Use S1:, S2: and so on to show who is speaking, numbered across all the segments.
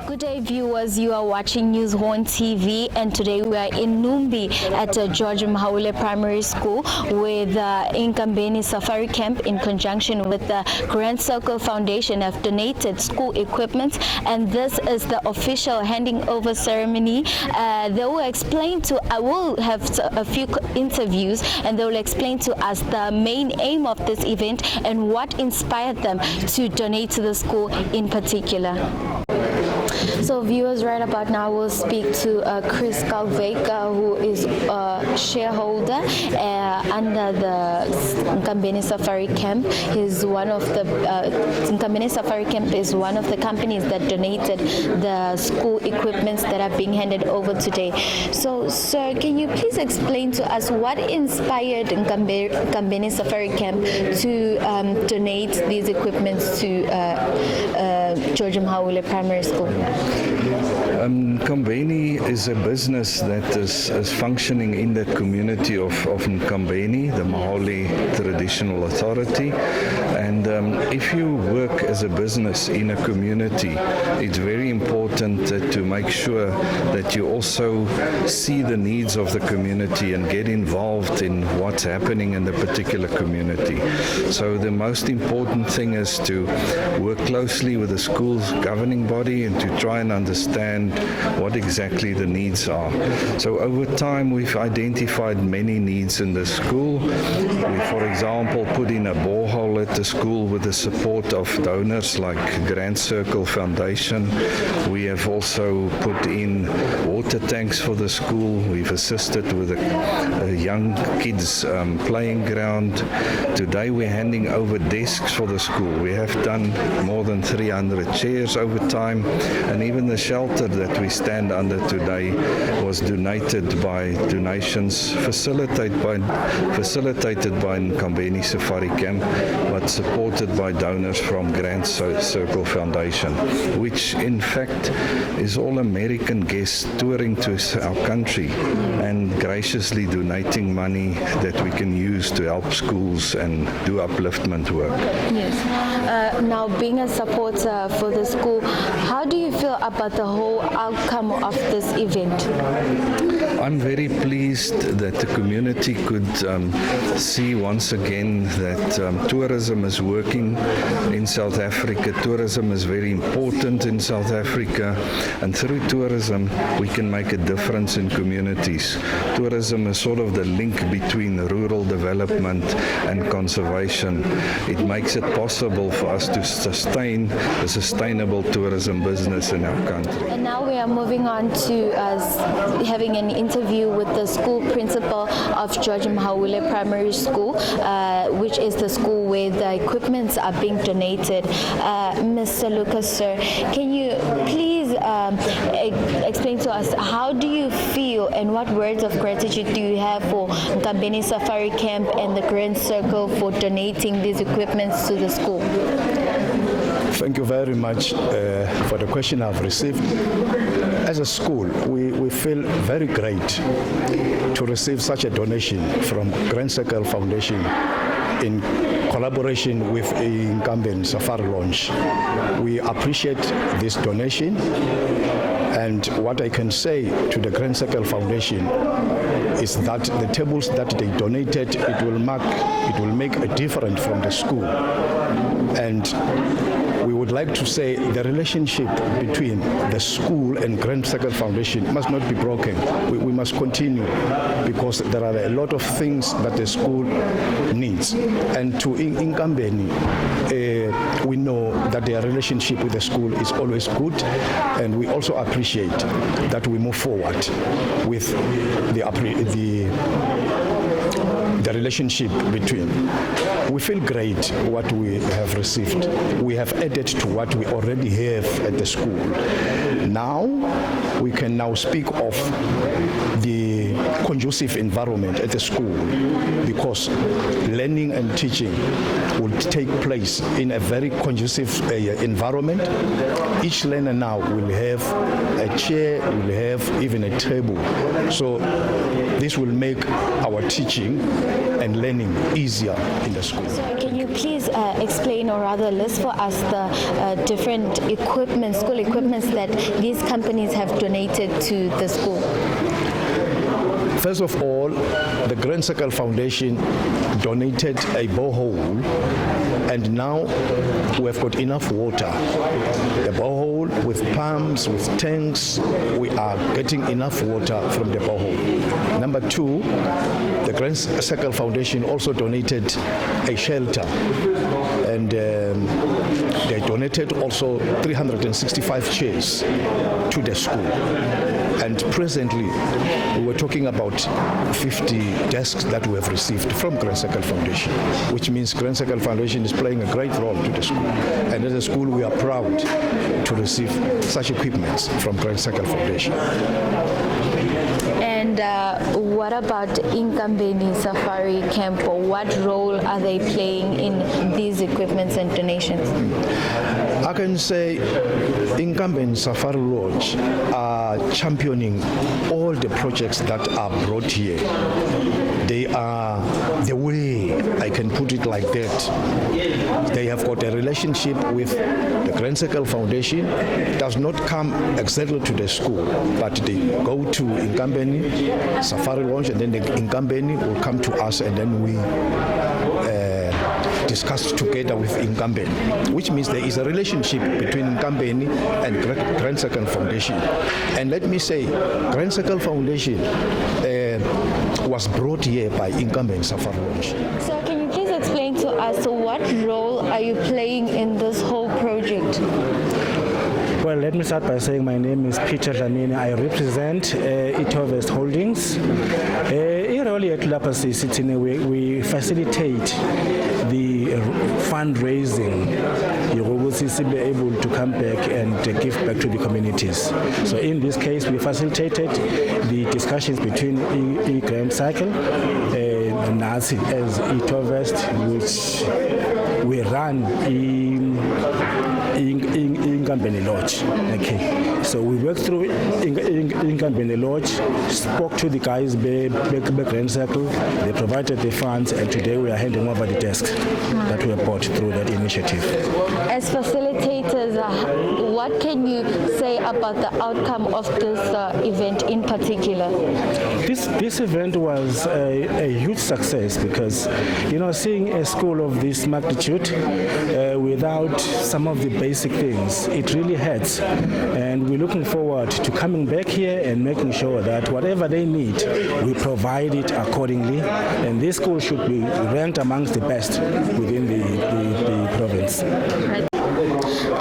S1: Good day, viewers. You are watching Newshorntv, and today we are in Numbi at George Mhaule Primary School with Nkambeni Safari Camp in conjunction with the Grand Circle Foundation have donated school equipment, and this is the official handing over ceremony. They will explain to, I will have a few interviews, and they will explain to us the main aim of this event and what inspired them to donate to the school in particular. So viewers, right about now we'll speak to Chris Kalveka, who is a shareholder under the Nkambeni Safari Camp. He's one of the Nkambeni Safari Camp is one of the companies that donated the school equipments that are being handed over today. So sir, can you please explain to us what inspired Nkambeni Safari Camp to donate these equipments to George Mhaule Primary School?
S2: Nkambeni is a business that is functioning in that community of Nkambeni, the Mhaule Traditional Authority. And if you work as a business in a community, it's very important to make sure that you also see the needs of the community and get involved in what's happening in the particular community. So the most important thing is to work closely with the school's governing body and to try and understand what exactly the needs are. So over time we've identified many needs in the school. We, for example, put in a borehole at the school with the support of donors like Grand Circle Foundation. We have also put in water tanks for the school. We've assisted with a young kids playing ground. Today we're handing over desks for the school. We have done more than 300 chairs over time, and even the shelter that we stand under today was donated by donations facilitated by Nkambeni Safari Camp, but supported by donors from Grand Circle Foundation, which in fact is all American guests touring to our country and graciously donating money that we can use to help schools and do upliftment work.
S1: Yes. Now, being a supporter for the school, how do you feel about the whole outcome of this event?
S2: I'm very pleased that the community could see once again that tourism is working in South Africa. Tourism is very important in South Africa, and through tourism we can make a difference in communities. Tourism is sort of the link between rural development and conservation. It makes it possible for us to sustain a sustainable tourism business in our country.
S1: And now we are moving on to having an interview with the school principal of George Mhaule Primary School, which is the school where the equipments are being donated. Mr. Lucas, sir, can you please explain to us, how do you feel and what words of gratitude do you have for Nkambeni Safari Camp and the Grand Circle for donating these equipments to the school?
S3: Thank you very much for the question I've received. As a school, we feel very great to receive such a donation from Grand Circle Foundation in collaboration with Nkambeni Safari Launch. We appreciate this donation, and what I can say to the Grand Circle Foundation is that the tables that they donated, it will make a difference from the school. And we would like to say the relationship between the school and Grand Circle Foundation must not be broken. We must continue, because there are a lot of things that the school needs. And to Nkambeni, we know that their relationship with the school is always good, and we also appreciate that we move forward with the relationship between. We feel great what we have received. We have added to what we already have at the school. Now, we can now speak of the conducive environment at the school, because learning and teaching will take place in a very conducive environment. Each learner now will have a chair, will have even a table. So this will make our teaching and learning easier in the school.
S1: So can you please explain or rather list for us the different equipment, school equipments that these companies have donated to the school?
S3: First of all, the Grand Circle Foundation donated a borehole, and now we've got enough water. The borehole with pumps, with tanks, we are getting enough water from the borehole. Number two, the Grand Circle Foundation also donated a shelter, and they donated also 365 chairs to the school. And presently, we were talking about 50 desks that we have received from Grand Circle Foundation, which means Grand Circle Foundation is playing a great role to the school. And as a school, we are proud to receive such equipments from Grand Circle Foundation.
S1: And what about Inkambeni Safari Camp? What role are they playing in these equipments and donations?
S3: I can say Inkambeni Safari Lodge are championing all the projects that are brought here. They are the way, I can put it like that. They have got a relationship with the Grand Circle Foundation. It does not come exactly to the school, but they go to Inkambeni Safari Lodge, and then the Inkambeni will come to us, and then we discussed together with Inkambeni, which means there is a relationship between Inkambeni and Grand Circle Foundation. And let me say, Grand Circle Foundation was brought here by Inkambeni Safari Lodge.
S1: So can you please explain to us what role are you playing in this whole project?
S4: Well, let me start by saying my name is Peter Dlamini. I represent Itovest Holdings. Iroli at Lapasi City, we facilitate the fundraising. You will be able to come back and give back to the communities. So in this case, we facilitated the discussions between Grand Circle and us as Itovest, which we run in Inkambeni Lodge. Okay. So we worked through Inkambeni Lodge, spoke to the guys back Grand Circle, they provided the funds, and today we are handing over the desks that were bought through that initiative.
S1: As facilitators, what can you say about the outcome of this event in particular?
S4: This event was a huge success because, seeing a school of this magnitude without some of the basic things, it really hurts. And we're looking forward to coming back here and making sure that whatever they need, we provide it accordingly. And this school should be ranked amongst the best within the province.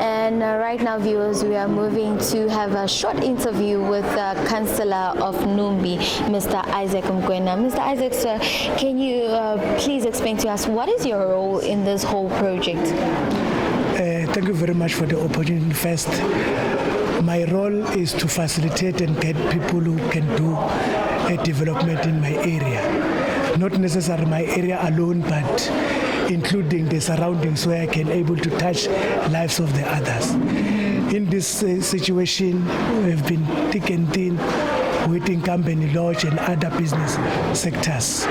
S1: And right now, viewers, we are moving to have a short interview with the Councillor of Numbi, Mr. Isaac Mkwena. Mr. Isaac, sir, can you please explain to us what is your role in this whole project?
S5: Thank you very much for the opportunity. First, my role is to facilitate and get people who can do a development in my area. Not necessarily my area alone, but including the surroundings where I can able to touch lives of the others. In this situation, we have been thick and thin with Inkambeni Lodge and other business sectors.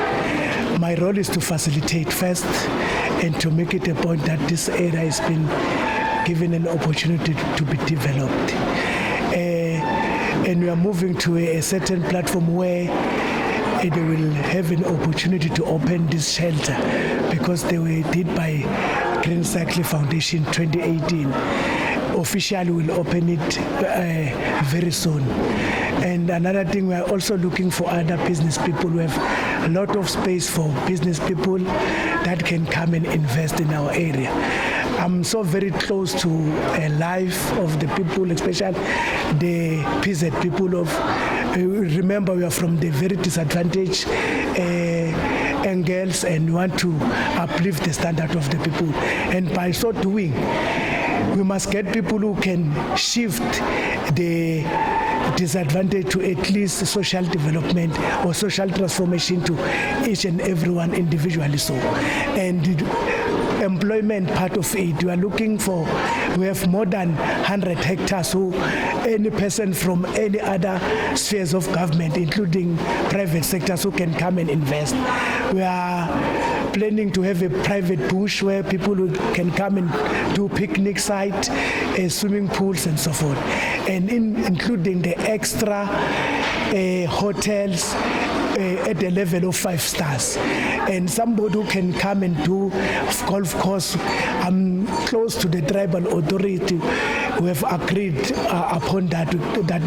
S5: My role is to facilitate first and to make it a point that this area has been given an opportunity to be developed. And we are moving to a certain platform where they will have an opportunity to open this shelter because they were did by Grand Circle Foundation 2018. Officially will open it very soon. And another thing, we are also looking for other business people. We have a lot of space for business people that can come and invest in our area. I'm so very close to a life of the people, especially the PZ people of, remember we are from the very disadvantaged angles and we want to uplift the standard of the people. And by so doing, we must get people who can shift the disadvantage to at least social development or social transformation to each and everyone individually. So, and the employment part of it, we are looking for, we have more than 100 hectares, so any person from any other spheres of government, including private sectors, who can come and invest. We are planning to have a private bush where people can come and do picnic site, swimming pools and so forth, and including the extra hotels at the level of 5 stars, and somebody who can come and do golf course. I'm close to the tribal authority who have agreed upon that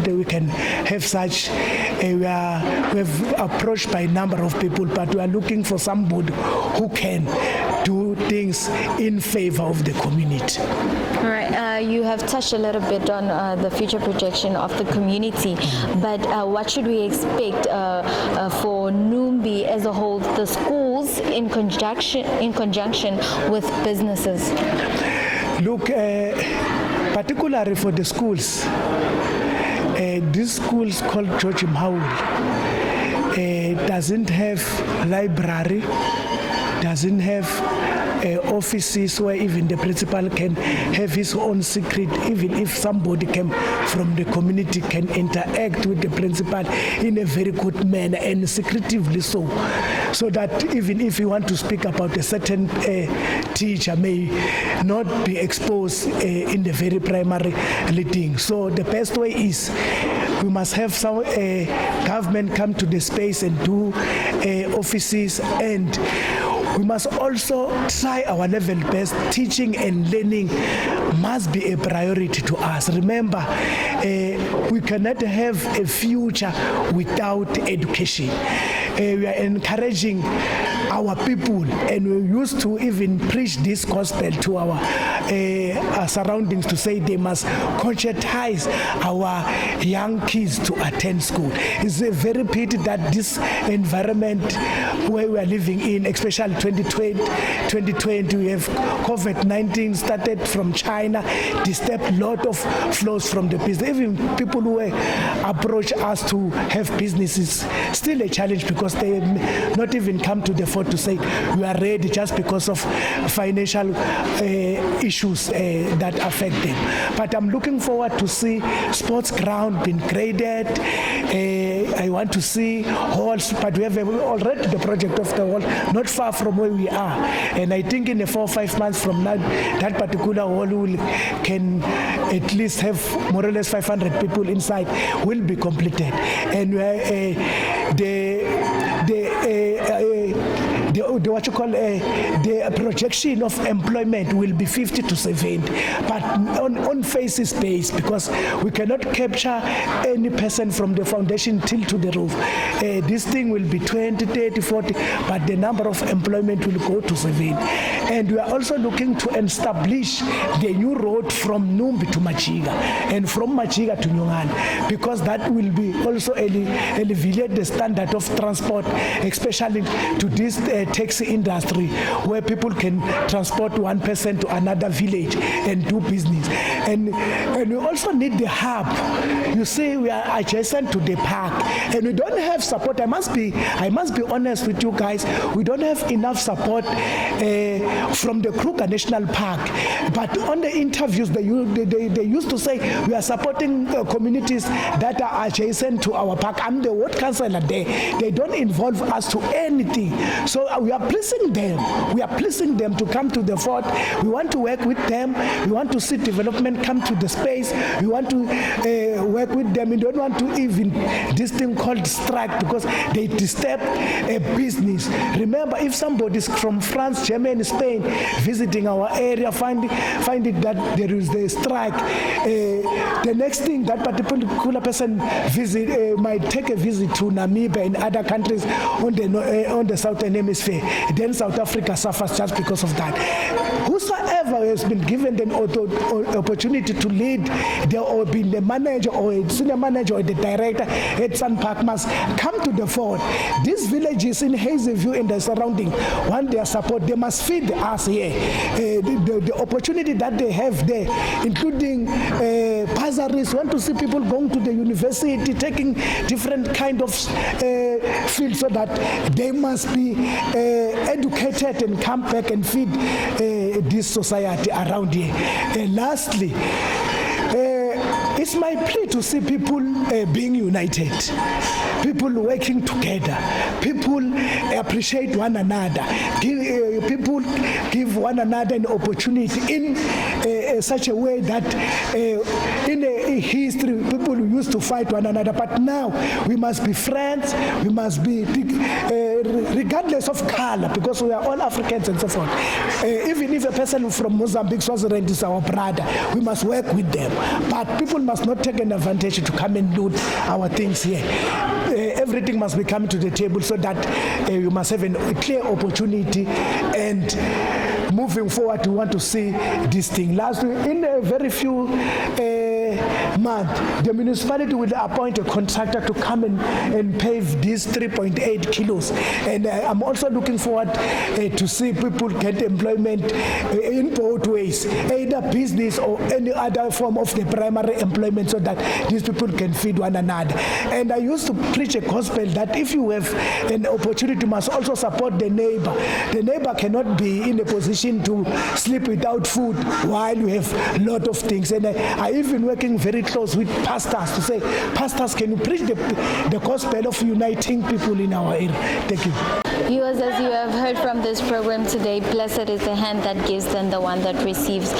S5: we can have such. We have approached by a number of people, but we are looking for somebody who can do things in favor of the community.
S1: All right, you have touched a little bit on the future projection of the community, but what should we expect for Numbi as a whole, the schools in conjunction with businesses?
S5: Look, particularly for the schools, this school is called George Maul. Doesn't have library, doesn't have offices where even the principal can have his own secret, even if somebody came from the community can interact with the principal in a very good manner and secretively so that even if you want to speak about a certain teacher may not be exposed in the very primary thing. So the best way is we must have some government come to the space and do offices, and we must also try our level best. Teaching and learning must be a priority to us. Remember, we cannot have a future without education. We are encouraging our people, and we used to even preach this gospel to our surroundings to say they must conscientize our young kids to attend school. It's a very pity that this environment where we are living in, especially 2020, we have COVID-19 started from China, disturbed a lot of flows from the business. Even people who approach us to have businesses, still a challenge because they not even come to the fore to say we are ready just because of financial issues that affect them. But I'm looking forward to see sports ground being graded. I want to see halls, but we have already the project of the hall not far from where we are, and I think in 4 or 5 months from now that particular hall can at least have more or less 500 people inside will be completed, and the projection of employment will be 50 to 70, but on phases based, because we cannot capture any person from the foundation till to the roof. This thing will be 20, 30, 40, but the number of employment will go to 7. And we are also looking to establish the new road from Numbi to Machiga and from Machiga to Nyongani, because that will be also alleviate the standard of transport, especially to this taxi industry where people can transport one person to another village and do business. And we also need the hub. You see, we are adjacent to the park and we don't have support. I must be honest with you guys, we don't have enough support from the Kruger National Park. But on the interviews, they used to say we are supporting communities that are adjacent to our park. I'm the ward councillor there. They don't involve us to anything. So we are pleasing them. We are pleasing them to come to the fort. We want to work with them. We want to see development come to the space. We want to work with them. We don't want to even this thing called strike because they disturb a business. Remember, if somebody is from France, Germany, Spain visiting our area, find it that there is a strike, the next thing that particular person might take a visit to Namibia and other countries on the southern hemisphere. Then South Africa suffers just because of that. Whosoever has been given an opportunity to lead or be the manager or a senior manager or the director at Sun Park must come to the fort. These villages in Hazyview and the surrounding want their support. They must feed us here. The opportunity that they have there, including bursaries, want to see people going to the university, taking different kind of fields so that they must be educated and come back and feed this society around here. Lastly, it's my plea to see people being united. people working together, people appreciate one another, people give one another an opportunity in such a way that in history people used to fight one another, but now we must be friends, we must be regardless of color, because we are all Africans and so forth. Even if a person from Mozambique, Swaziland is our brother, we must work with them, but people must not take an advantage to come and loot our things here. Everything must be coming to the table so that you must have a clear opportunity, and moving forward we want to see this thing. Last week, in a very few months, the municipality will appoint a contractor to come and pave these 3.8 kilos, and I'm also looking forward to see people get employment in both ways, either business or any other form of the primary employment, so that these people can feed one another. And I used to preach a gospel that if you have an opportunity, you must also support the neighbor. The neighbor cannot be in a position to sleep without food while you have a lot of things. And I even working very close with pastors to say, pastors, can you preach the gospel of uniting people in our area? Thank you.
S1: Viewers, as you have heard from this program today, blessed is the hand that gives than the one that receives.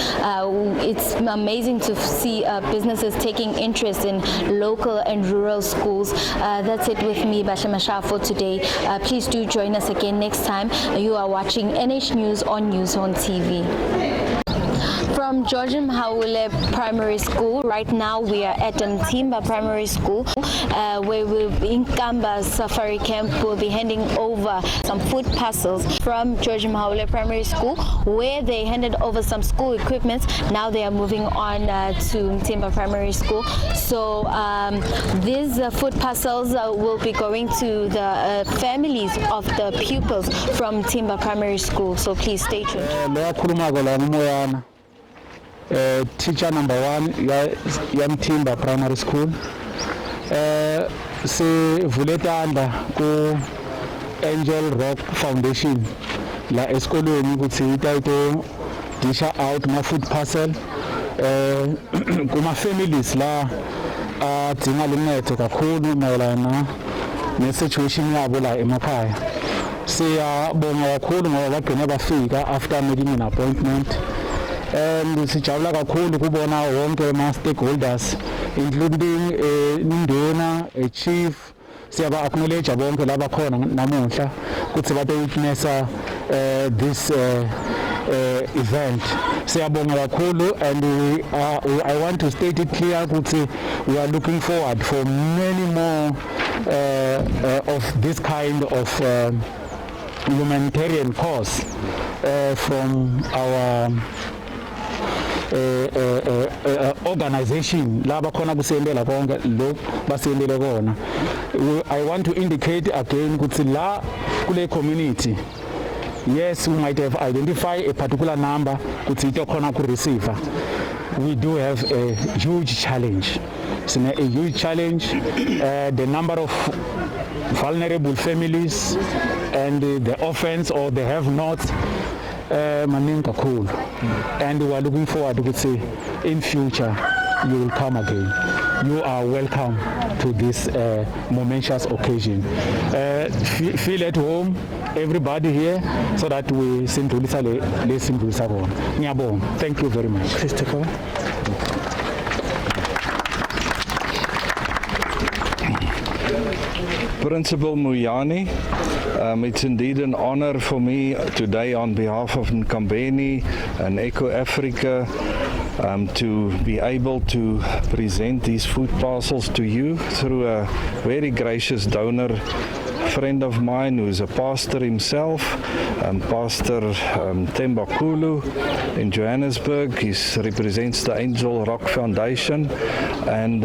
S1: It's amazing to see businesses taking interest in local and rural schools. That's it with me, Basha Masha, for today. Please do join us again next time. You are watching NH News on Newshorntv. From George Mhaule Primary School, right now we are at Mtimba Primary School, where in Kamba Safari Camp will be handing over some food parcels from George Mhaule Primary School, where they handed over some school equipment. Now they are moving on to Mtimba Primary School. So these food parcels will be going to the families of the pupils from Mtimba Primary School. So please stay tuned.
S6: Teacher number 1 ya Mtimba Primary School. Sivuletanda ku Angel Rock Foundation la esikolweni ukuthi itaito disha out ma food parcel kuma families la adinga luncedo kakhulu mayelana ne situation yabo la emakhaya. Siyabonga kakhulu ngoba bagcina bafika after making an appointment. And sijabula kakhulu kubona wonke ama stakeholders including induna, chief. Siyaba acknowledge bonke laba khona namuhla ukuthi babe witnessa this event. Siyabonga kakhulu, and I want to state it clear ukuthi we are looking forward for many more of this kind of humanitarian cause from our organization laba khona kusendela konke lo basendele kona. I want to indicate again ukuthi la kule community, yes, we might have identified a particular number ukuthi ito khona ku receiver. We do have a huge challenge. It's a huge challenge. The number of vulnerable families and the orphans or the have-nots maninga cool, and we are looking forward to say in future you will come again. You are welcome to this momentous occasion. Feel at home, everybody here, so that we sindulisa le sindulisa bona. Ngiyabonga. Thank you very much. Christopher.
S2: Principal Muyani, it's indeed an honor for me today on behalf of Nkambeni and Eco Africa to be able to present these food parcels to you through a very gracious donor, friend of mine who is a pastor himself, Pastor Tembakulu in Johannesburg. He represents the Angel Rock Foundation, and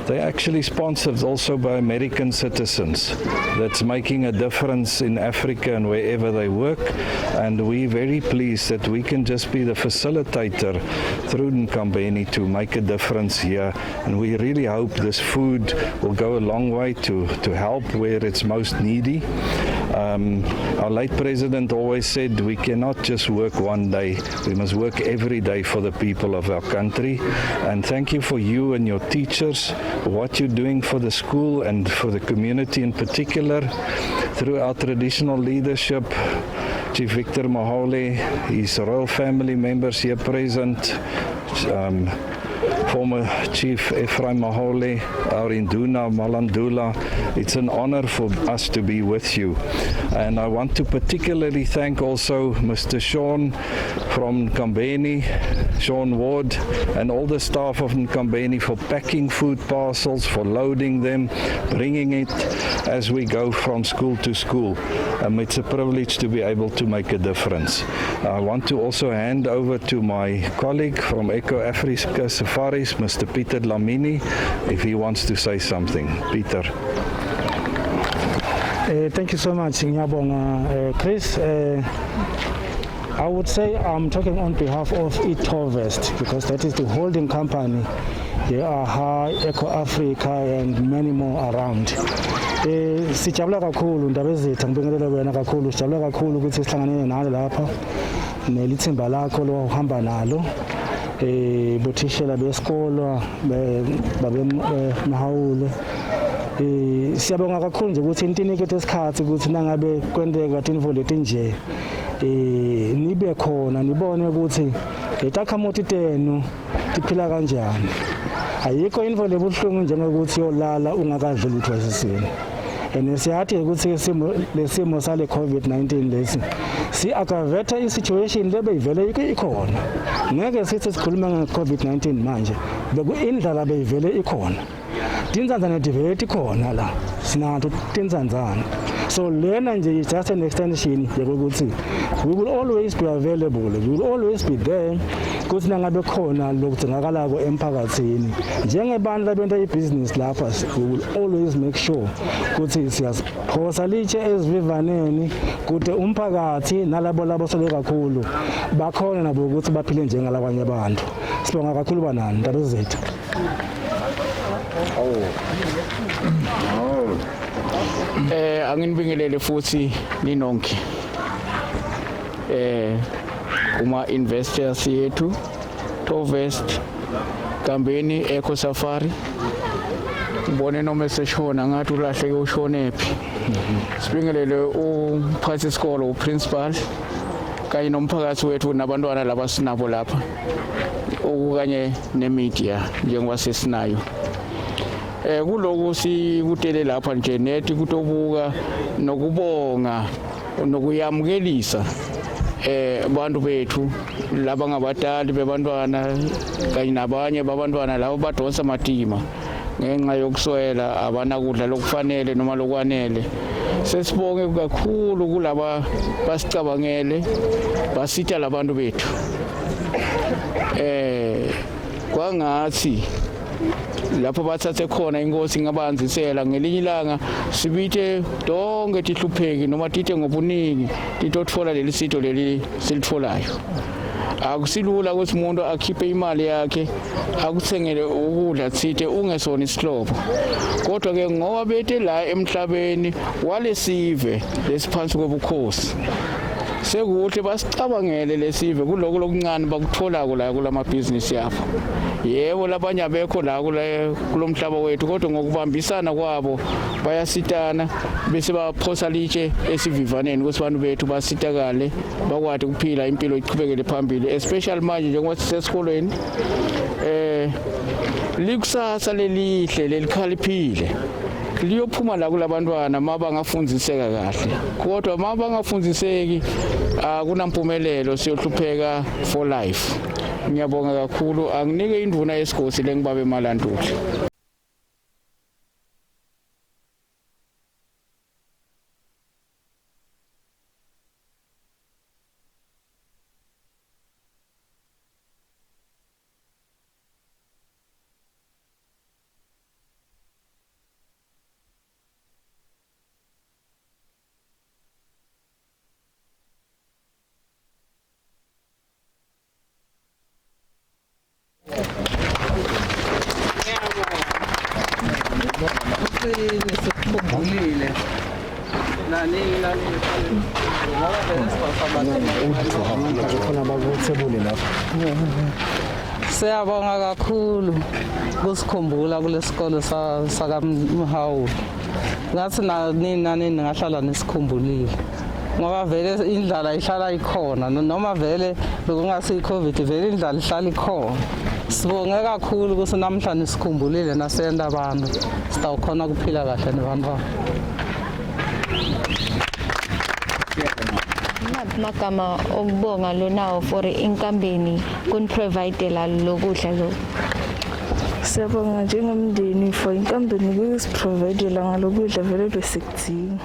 S2: they're actually sponsored also by American citizens that's making a difference in Africa and wherever they work. And we're very pleased that we can just be the facilitator through Nkambeni to make a difference here. And we really hope this food will go a long way to help where it's most needy. Our late president always said we cannot just work one day, we must work every day for the people of our country. And thank you for you and your teachers, what you're doing for the school and for the community in particular. Through our traditional leadership, Chief Victor Mahole, his royal family members here present, former Chief Ephraim Mahole, our Induna Malandula. It's an honor for us to be with you. And I want to particularly thank also Mr. Sean from Nkambeni, Sean Ward, and all the staff of Nkambeni for packing food parcels, for loading them, bringing it as we go from school to school. It's a privilege to be able to make a difference. I want to also hand over to my colleague from Echo Africa Safaris, Mr. Peter Lamini, if he wants to say something. Peter.
S4: Thank you so much, Ngiyabonga, Chris. I would say I'm talking on behalf of Itovest because that is the holding company. There are High, Echo Africa, and many more around. Sijabula kakhulu ndaba ezethu ngibingelela wena kakhulu sijabula kakhulu ukuthi sihlangane nawe lapha nelithimba lakho lohamba nalo bothishela besikolo babe Mahawule siyabonga kakhulu nje ukuthi intinike lesikhathi ukuthi nangabe kwenteka tinvo leti nje nibe khona nibone ukuthi letakhamuti tenu tiphila kanjani. Ayikho info lebuhlungu njengokuthi yolala ungakadluli lutho esisini. Siyathi ukuthi lesimo sale COVID-19 lesi si-aggravate i-situation lebe ivele ikhona. Ngeke sithi sikhuluma nge-COVID-19 manje indlala beyivele ikhona. Tinzanzana divele ikhona la sinato tinzanzana. So lena nje is just an extension yokuthi we will always be available, we will always be there ukuthi nangabe khona lokudingakalako emphakathini njengebantu labenta ibusiness lapha. We will always make sure ukuthi siyaphosa litshe ezivivaneni kude umphakathi nalabo labo sole kakhulu bakhona nabo ukuthi baphile njengalabanye abantu. Sibonga kakhulu banani ndaba zethu.
S7: Anginibingelele futhi ninonke kuma investors yethu Tovest Nkambeni Eco Safari ubone noma eseshona ngathi ulahleke ushonephi. Sibingelele umphathi isikolo uprincipal kanye nomphakathi wethu nabantwana laba sinabo lapha okanye nemedia njengoba sesinayo. Kuloku sikutele lapha nje nethi kutobuka nokubonga nokuyamukelisa abantu bethu laba ngabadali bebantwana kanye nabanye babantwana labo badonsa matima ngenxa yokuswela abanakudla lokufanele noma lokwanele. Sesibonge kakhulu kulaba basicabangele basitha labantu bethu. Kwangathi lapho bathathe khona inkosi ngabanzisela ngelinye ilanga sibithe donke tihlupheki noma tithe ngobuningi titotfola leli sitho leli silitholayo. Akusilula ukuthi umuntu akhiphe imali yakhe akuthengele ukudla thithe ungesona isihlobo. Kodwa ke ngoba bethe la emhlabeni walesive lesiphansi kwebukhosi sekuhle basicabangele lesive kuloko lokuncane bakutholako la kulamabhizinisi yabo. Yebo labanye abekho la kulomhlaba wethu kodwa ngokubambisana kwabo bayasitana bese baphosa litshe esivivaneni ukuthi abantu bethu basitakale bakwade ukuphila impilo iqhubekele phambili especially manje njengoba sisesikolweni likusasa lelihle lelikhaliphile liyophuma la kulabantwana mabangafundiseka kahle. Kodwa mabangafundiseki akunampumelelo siyohlupheka for life. Ngiyabonga kakhulu anginike induna yesigosi lengibabe Malanduli.
S4: khona bakuthebule lapho.
S8: Siyabonga kakhulu kusikhumbula kulesikole sakamhawule. Ngathi nani ngahlala nisikhumbulile. Ngoba vele indlala ihlala ikhona noma vele lokungasi iCovid vele indlala ihlala ikhona. Sibonge kakhulu ukuthi namhlanje sikhumbulile nasenda abantu sitawukhona kuphila kahle nebantwana.
S1: Magama okubonga lonawo for inkambeni kuniprovide lokudla lo.
S9: Siyabonga njengomndeni for inkambeni ukuziprovide ngalokudla vele besikudinga.